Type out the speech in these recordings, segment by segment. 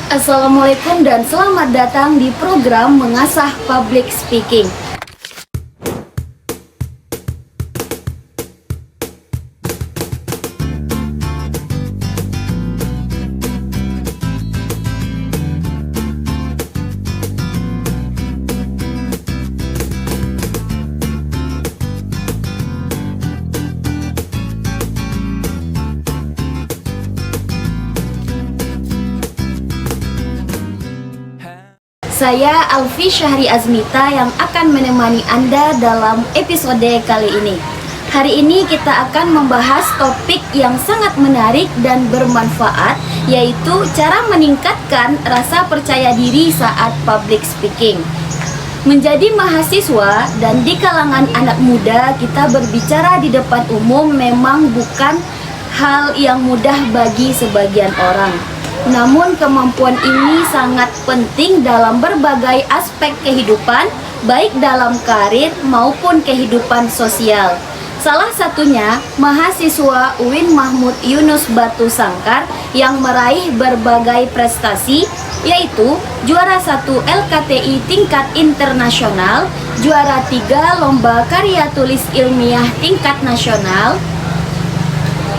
Assalamualaikum dan selamat datang di program Mengasah Public Speaking. Saya Alfi Syahri Azmita yang akan menemani Anda dalam episode kali ini. Hari ini kita akan membahas topik yang sangat menarik dan bermanfaat, yaitu cara meningkatkan rasa percaya diri saat public speaking. Menjadi mahasiswa dan di kalangan anak muda, kita berbicara di depan umum memang bukan hal yang mudah bagi sebagian orang. Namun kemampuan ini sangat penting dalam berbagai aspek kehidupan, baik dalam karir maupun kehidupan sosial. Salah satunya mahasiswa UIN Mahmud Yunus Batu Sangkar yang meraih berbagai prestasi, yaitu juara 1 LKTI tingkat internasional, juara 3 lomba karya tulis ilmiah tingkat nasional,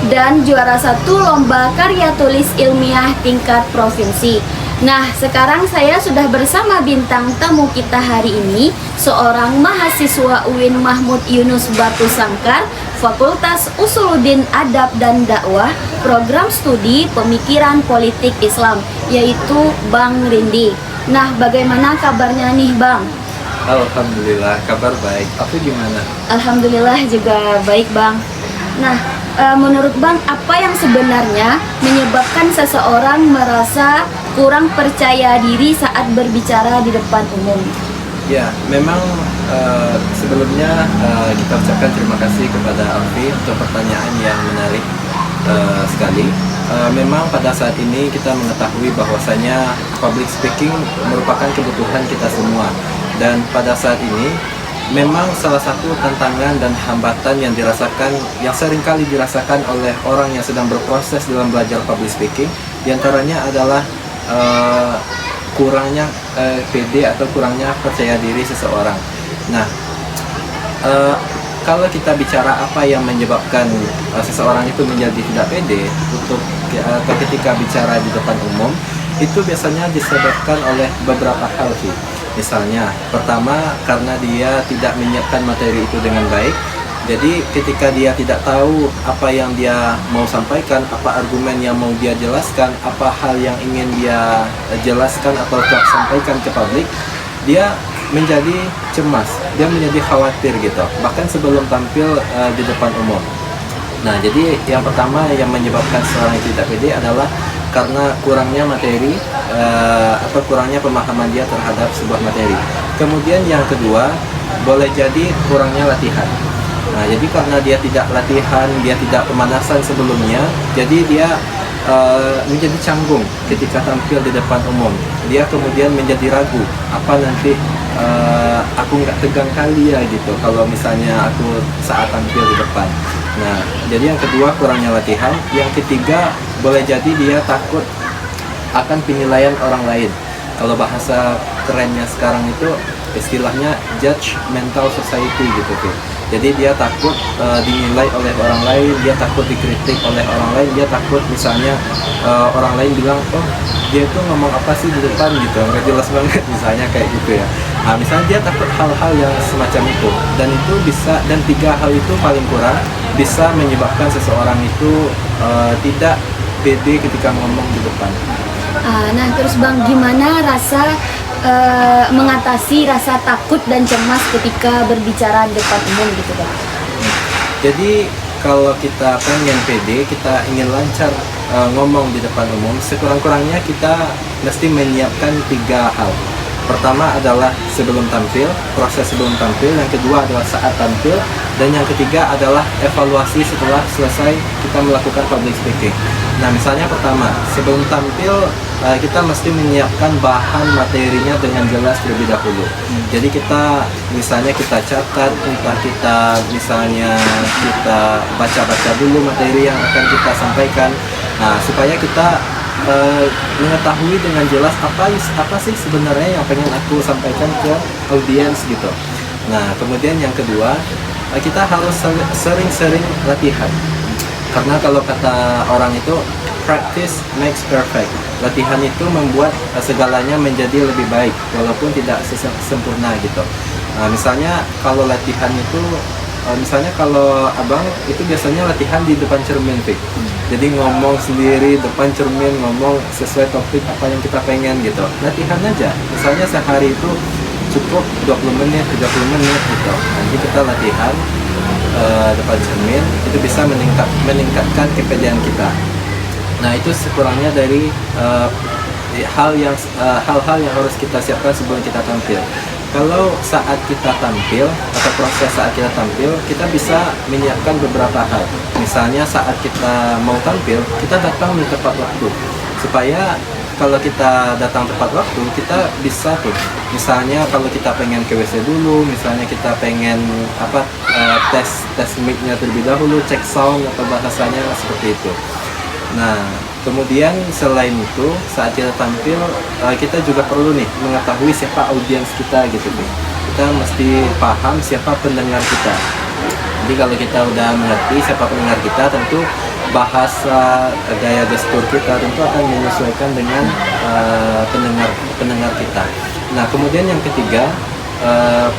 dan juara 1 lomba karya tulis ilmiah tingkat provinsi. Nah, sekarang saya sudah bersama bintang tamu kita hari ini, seorang mahasiswa UIN Mahmud Yunus Batu Sangkar, Fakultas Usuluddin Adab dan Dakwah, Program Studi Pemikiran Politik Islam, yaitu Bang Rindi. Nah, bagaimana kabarnya nih, Bang? Alhamdulillah, kabar baik. Aku gimana? Alhamdulillah juga baik, Bang. Nah, menurut Bang, apa yang sebenarnya menyebabkan seseorang merasa kurang percaya diri saat berbicara di depan umum? Ya, memang sebelumnya kita ucapkan terima kasih kepada Alfi untuk pertanyaan yang menarik sekali. Memang pada saat ini kita mengetahui bahwasanya public speaking merupakan kebutuhan kita semua. Dan pada saat ini memang salah satu tantangan dan hambatan yang seringkali dirasakan oleh orang yang sedang berproses dalam belajar public speaking, diantaranya adalah kurangnya PD atau kurangnya percaya diri seseorang. Nah, kalau kita bicara apa yang menyebabkan seseorang itu menjadi tidak pede atau ketika bicara di depan umum, itu biasanya disebabkan oleh beberapa hal sih. Misalnya, pertama karena dia tidak menyiapkan materi itu dengan baik. Jadi ketika dia tidak tahu apa yang dia mau sampaikan, apa argumen yang mau dia jelaskan, apa hal yang ingin dia jelaskan atau sampaikan ke publik, dia menjadi cemas, dia menjadi khawatir gitu, bahkan sebelum tampil di depan umum. Nah, jadi yang pertama yang menyebabkan seorang tidak pede adalah karena kurangnya materi atau kurangnya pemahaman dia terhadap sebuah materi. Kemudian yang kedua, boleh jadi kurangnya latihan. Nah, jadi karena dia tidak latihan, dia tidak pemanasan sebelumnya, jadi dia menjadi canggung ketika tampil di depan umum. Dia kemudian menjadi ragu, apa nanti aku nggak tegang kali ya gitu kalau misalnya aku saat tampil di depan. Nah, jadi yang kedua kurangnya latihan. Yang ketiga, boleh jadi dia takut akan penilaian orang lain. Kalau bahasa kerennya sekarang itu istilahnya judgmental society gitu tuh. Jadi dia takut dinilai oleh orang lain, dia takut dikritik oleh orang lain, dia takut misalnya orang lain bilang, oh dia itu ngomong apa sih di depan gitu, nggak jelas banget misalnya kayak gitu ya. Nah, misalnya dia takut hal-hal yang semacam itu, dan itu bisa, dan tiga hal itu paling kurang bisa menyebabkan seseorang itu tidak pede ketika ngomong di depan. Nah, terus Bang, gimana mengatasi rasa takut dan cemas ketika berbicara di depan umum gitu, Bang? Jadi kalau kita pengen pede, kita ingin lancar ngomong di depan umum, sekurang-kurangnya kita mesti menyiapkan tiga hal. Pertama adalah sebelum tampil, proses sebelum tampil. Yang kedua adalah saat tampil. Dan yang ketiga adalah evaluasi setelah selesai kita melakukan public speaking. Nah, misalnya pertama, sebelum tampil kita mesti menyiapkan bahan materinya dengan jelas terlebih dahulu. Jadi misalnya kita catat, entah kita baca-baca dulu materi yang akan kita sampaikan. Nah, supaya kita mengetahui dengan jelas apa sih sebenarnya yang pengen aku sampaikan ke audiens gitu. Nah, kemudian yang kedua, kita harus sering-sering latihan. Karena kalau kata orang itu practice makes perfect. Latihan itu membuat segalanya menjadi lebih baik walaupun tidak sempurna gitu. Misalnya kalau latihan itu misalnya kalau abang itu biasanya latihan di depan cermin, Fik. Jadi ngomong sendiri depan cermin, ngomong sesuai topik apa yang kita pengen gitu. Latihan aja. Misalnya sehari itu cukup 20 menit, 30 menit gitu. Nanti kita latihan depan cermin, itu bisa meningkatkan kepedean kita. Nah, itu sekurangnya dari hal-hal yang harus kita siapkan sebelum kita tampil. Kalau saat kita tampil atau proses saat kita tampil, kita bisa menyiapkan beberapa hal. Misalnya saat kita mau tampil, kita datang di tepat waktu. Supaya kalau kita datang tepat waktu, kita bisa tuh. Misalnya kalau kita pengen ke WC dulu, misalnya kita pengen tes mic-nya terlebih dahulu, cek sound atau bahasanya seperti itu. Nah, kemudian selain itu saat kita tampil kita juga perlu nih mengetahui siapa audiens kita gitu nih. Kita mesti paham siapa pendengar kita. Jadi kalau kita udah mengerti siapa pendengar kita, tentu bahasa gaya gestur kita tentu akan menyesuaikan dengan pendengar kita. Nah, kemudian yang ketiga,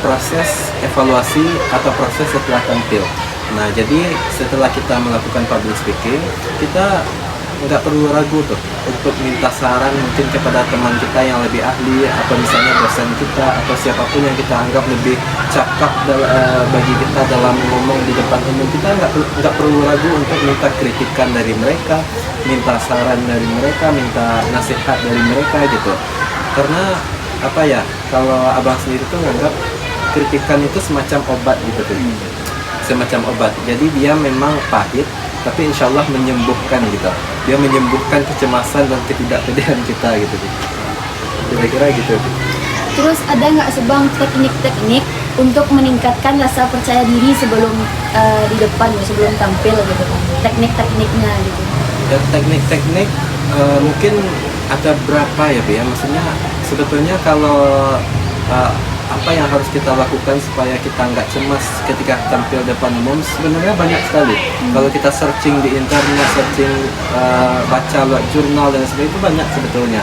proses evaluasi atau proses setelah tampil. Nah, jadi setelah kita melakukan public speaking, kita nggak perlu ragu tuh untuk minta saran mungkin kepada teman kita yang lebih ahli, atau misalnya dosen kita, atau siapapun yang kita anggap lebih cakap bagi kita dalam ngomong di depan umum. Kita nggak perlu ragu untuk minta kritikan dari mereka, minta saran dari mereka, minta nasihat dari mereka gitu. Karena apa ya, kalau abang sendiri tuh nganggap kritikan itu semacam obat gitu tuh. Semacam obat. Jadi dia memang pahit, tapi insya Allah menyembuhkan gitu. Dia menyembuhkan kecemasan dan ketidakpedean kita gitu. Kira-kira gitu. Terus ada nggak sebang teknik-teknik untuk meningkatkan rasa percaya diri sebelum di depan, sebelum tampil gitu kan? Teknik-tekniknya gitu. Ya, teknik-teknik mungkin ada berapa ya, Bi? Maksudnya sebetulnya kalau apa yang harus kita lakukan supaya kita nggak cemas ketika tampil depan umum, sebenarnya banyak sekali. Kalau kita searching di internet, searching baca lewat jurnal dan sebagainya, itu banyak sebetulnya.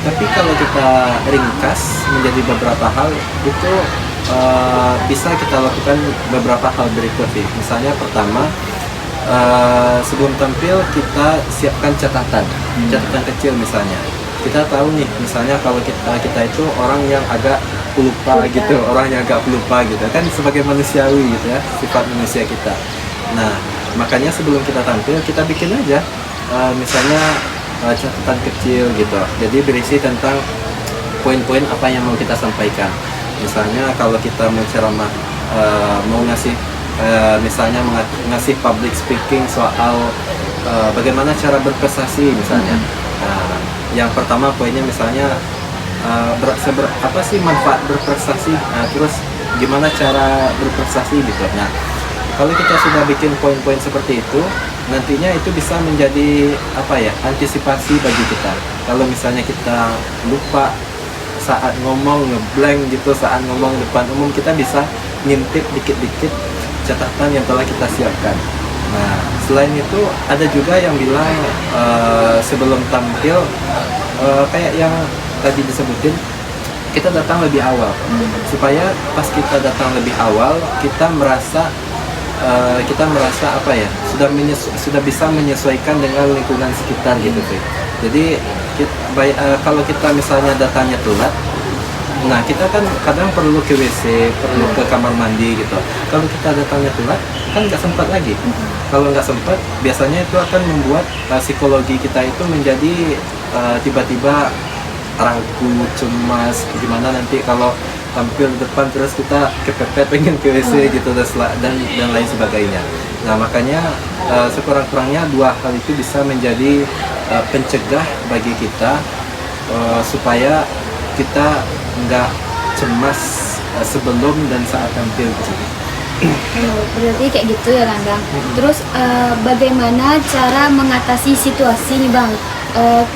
Tapi kalau kita ringkas menjadi beberapa hal, itu bisa kita lakukan beberapa hal berikut sih. Misalnya pertama, sebelum tampil kita siapkan catatan kecil. Misalnya kita tahu nih, misalnya kalau kita itu orang yang agak pelupa gitu, orang yang agak pelupa gitu kan, sebagai manusiawi gitu ya, sifat manusia kita. Nah, makanya sebelum kita tampil kita bikin aja misalnya catatan kecil gitu. Jadi berisi tentang poin-poin apa yang mau kita sampaikan. Misalnya kalau kita mau ceramah, mau ngasih misalnya ngasih public speaking soal bagaimana cara berprestasi misalnya. Yang pertama poinnya misalnya apa sih manfaat berprestasi, terus gimana cara berprestasi gitu. Nah, kalau kita sudah bikin poin-poin seperti itu, nantinya itu bisa menjadi antisipasi bagi kita. Kalau misalnya kita lupa saat ngomong, ngeblank gitu saat ngomong depan umum, kita bisa ngintip dikit-dikit catatan yang telah kita siapkan. Nah, selain itu ada juga yang bilang sebelum tampil kayak yang tadi disebutin, kita datang lebih awal supaya pas kita datang lebih awal kita merasa sudah bisa menyesuaikan dengan lingkungan sekitar gitu sih. Jadi kalau kita misalnya datangnya telat, nah kita kan kadang perlu ke WC, perlu ke kamar mandi gitu. Kalau kita datangnya telat kan nggak sempat lagi. Kalau nggak sempat, biasanya itu akan membuat psikologi kita itu menjadi tiba-tiba ragu, cemas, gimana nanti kalau tampil depan terus kita kepepet pengen ke WC gitu dan lain sebagainya. Nah, makanya sekurang-kurangnya dua hal itu bisa menjadi pencegah bagi kita supaya kita nggak cemas sebelum dan saat tampil gitu. Berarti kayak gitu ya Kang. Terus bagaimana cara mengatasi situasi nih Bang,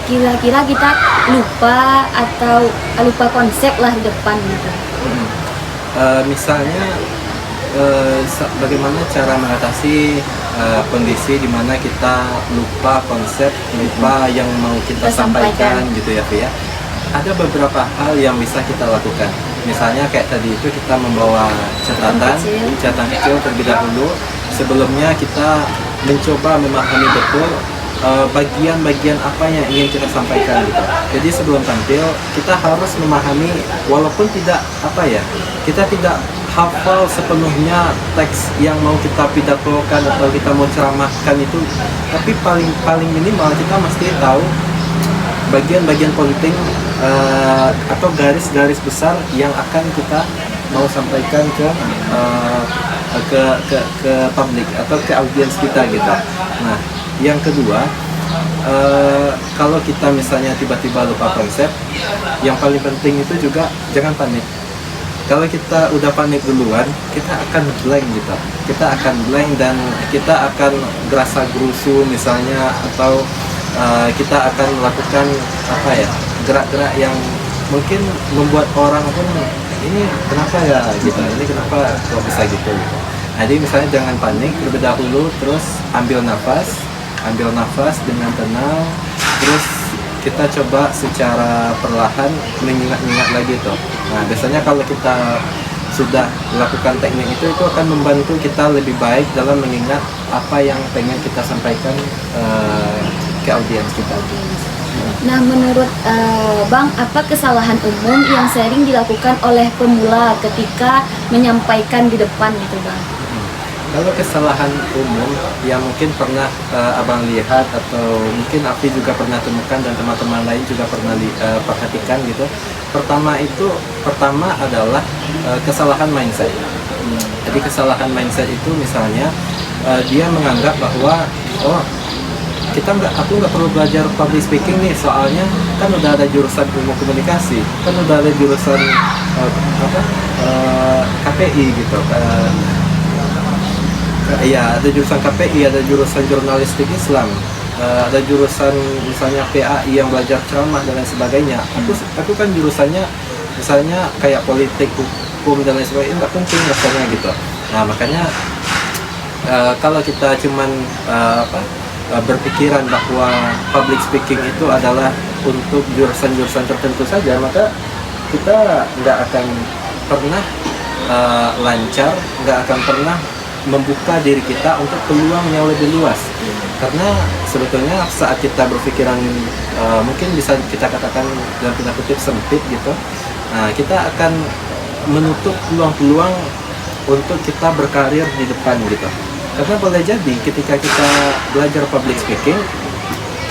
kira-kira kita lupa atau lupa konsep lah di depan gitu. Misalnya bagaimana cara mengatasi kondisi di mana kita lupa konsep, lupa yang mau kita sampaikan gitu ya, Fi ya. Ada beberapa hal yang bisa kita lakukan. Misalnya kayak tadi itu kita membawa catatan kecil terlebih dahulu. Sebelumnya kita mencoba memahami betul bagian-bagian apa yang ingin kita sampaikan gitu. Jadi sebelum tampil kita harus memahami, walaupun tidak kita tidak hafal sepenuhnya teks yang mau kita pidatokan atau kita mau ceramahkan itu, tapi paling minimal kita mesti tahu bagian-bagian penting atau garis-garis besar yang akan kita mau sampaikan ke publik atau ke audiens kita gitu. Nah, yang kedua, kalau kita misalnya tiba-tiba lupa konsep, yang paling penting itu juga jangan panik. Kalau kita udah panik duluan, kita akan blank gitu. Kita akan blank dan kita akan gerasa gerusu misalnya, atau kita akan melakukan gerak-gerak yang mungkin membuat orang pun ini kenapa ya gitu, ini kenapa kok bisa gitu. Jadi misalnya jangan panik terlebih dahulu, terus ambil nafas dengan tenang, terus kita coba secara perlahan mengingat-ingat lagi tuh. Nah biasanya kalau kita sudah melakukan teknik itu akan membantu kita lebih baik dalam mengingat apa yang pengen kita sampaikan ke audiens kita. Nah, menurut Bang, apa kesalahan umum yang sering dilakukan oleh pemula ketika menyampaikan di depan gitu, Bang? Kalau kesalahan umum yang mungkin pernah Abang lihat atau mungkin Afi juga pernah temukan dan teman-teman lain juga pernah perhatikan gitu. Pertama adalah kesalahan mindset. Jadi kesalahan mindset itu misalnya dia menganggap bahwa aku nggak perlu belajar public speaking nih, soalnya kan udah ada jurusan ilmu komunikasi, kan udah ada jurusan KPI gitu. Iya, ada jurusan KPI, ada jurusan jurnalistik Islam, ada jurusan misalnya PAI yang belajar ceramah dan lain sebagainya. Aku kan jurusannya misalnya kayak politik, hukum dan lain sebagainya, nggak penting rasanya gitu. Nah makanya kalau kita cuman berpikiran bahwa public speaking itu adalah untuk jurusan-jurusan tertentu saja, maka kita nggak akan pernah lancar, nggak akan pernah membuka diri kita untuk peluang yang lebih luas. Karena sebetulnya saat kita berpikiran mungkin bisa kita katakan dalam tanda kutip sempit gitu, kita akan menutup peluang-peluang untuk kita berkarir di depan gitu. Karena boleh jadi ketika kita belajar public speaking,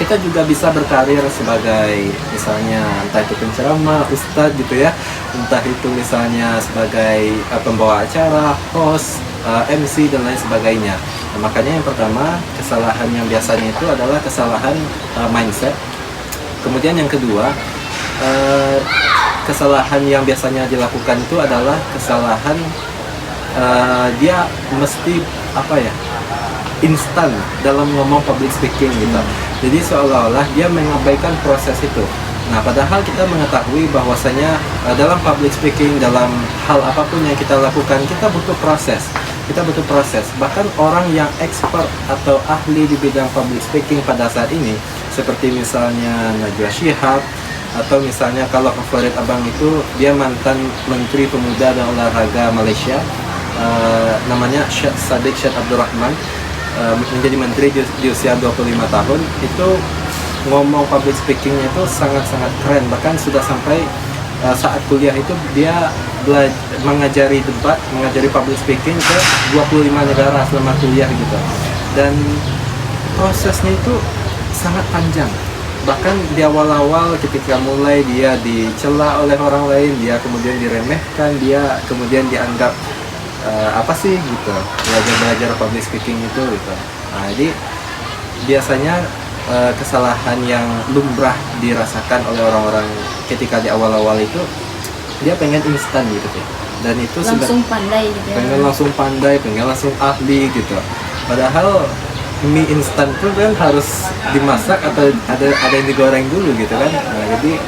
kita juga bisa berkarir sebagai misalnya entah itu penceramah, ustadz gitu ya, entah itu misalnya sebagai pembawa acara, host, MC dan lain sebagainya. Nah, makanya yang pertama, kesalahan yang biasanya itu adalah kesalahan mindset. Kemudian yang kedua, kesalahan yang biasanya dilakukan itu adalah kesalahan dia mesti instan dalam ngomong public speaking gitu. Jadi seolah-olah dia mengabaikan proses itu. Nah, padahal kita mengetahui bahwasanya dalam public speaking, dalam hal apapun yang kita lakukan, kita butuh proses. Bahkan orang yang expert atau ahli di bidang public speaking pada saat ini, seperti misalnya Najwa Shihab, atau misalnya kalau favorit Abang itu dia mantan Menteri Pemuda dan Olahraga Malaysia, namanya Syed Saddiq Syed Abdul Rahman, menjadi menteri di usia 25 tahun. Itu ngomong public speakingnya itu sangat-sangat keren. Bahkan sudah sampai saat kuliah itu dia mengajari debat, mengajari public speaking ke 25 negara selama kuliah gitu. Dan prosesnya itu sangat panjang. Bahkan di awal-awal ketika mulai dia dicela oleh orang lain, dia kemudian diremehkan, dia kemudian dianggap apa sih gitu, belajar public speaking itu gitu. Nah, jadi biasanya kesalahan yang lumrah dirasakan oleh orang-orang ketika di awal-awal itu, dia pengen instan gitu ya. Dan itu langsung pandai gitu ya. Pengen langsung ahli gitu. Padahal mie instan pun kan harus dimasak atau ada yang digoreng dulu gitu kan. Nah, jadi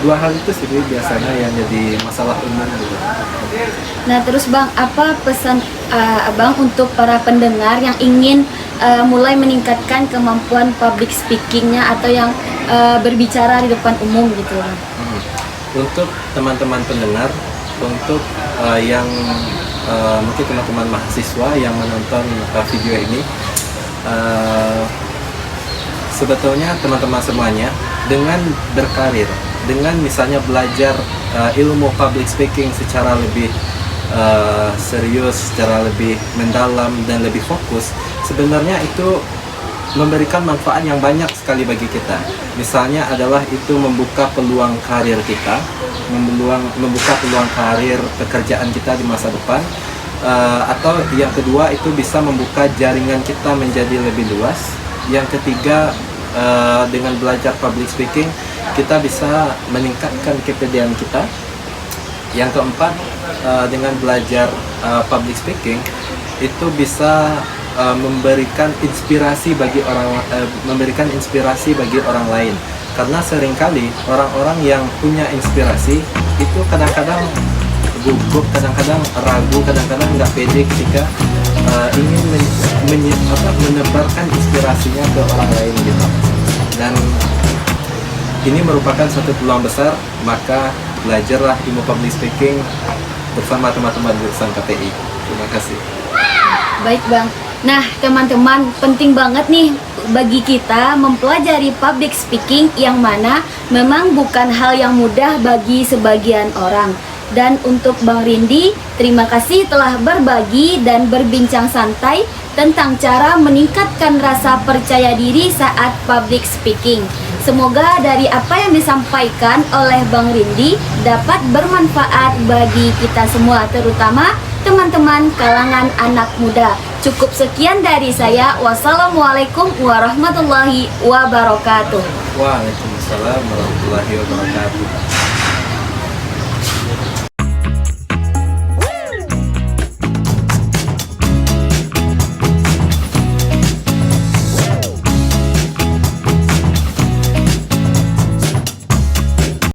dua hal itu sih biasanya yang jadi masalah umum gitu. Nah, terus Bang, apa pesan Abang untuk para pendengar yang ingin mulai meningkatkan kemampuan public speakingnya atau yang berbicara di depan umum gitu Bang? Untuk teman-teman pendengar, untuk yang mungkin teman-teman mahasiswa yang menonton video ini, sebetulnya teman-teman semuanya dengan berkarir, dengan misalnya belajar ilmu public speaking secara lebih serius, secara lebih mendalam dan lebih fokus, sebenarnya itu memberikan manfaat yang banyak sekali bagi kita. Misalnya adalah itu membuka peluang karir kita, membuka peluang karir pekerjaan kita di masa depan, atau yang kedua itu bisa membuka jaringan kita menjadi lebih luas. Yang ketiga, dengan belajar public speaking kita bisa meningkatkan kepedean kita. Yang keempat, dengan belajar public speaking itu bisa memberikan inspirasi bagi orang lain, karena seringkali orang-orang yang punya inspirasi itu kadang-kadang gugup, kadang-kadang ragu, kadang-kadang nggak pede ketika ingin menebarkan inspirasinya ke orang lain gitu. Dan ini merupakan satu peluang besar, maka belajarlah ilmu public speaking bersama teman-teman jurusan KPI. Terima kasih. Baik Bang. Nah teman-teman, penting banget nih bagi kita mempelajari public speaking, yang mana memang bukan hal yang mudah bagi sebagian orang. Dan untuk Bang Rindi, terima kasih telah berbagi dan berbincang santai tentang cara meningkatkan rasa percaya diri saat public speaking. Semoga dari apa yang disampaikan oleh Bang Rindi dapat bermanfaat bagi kita semua, terutama teman-teman kalangan anak muda. Cukup sekian dari saya. Wassalamualaikum warahmatullahi wabarakatuh. Waalaikumsalam warahmatullahi wabarakatuh.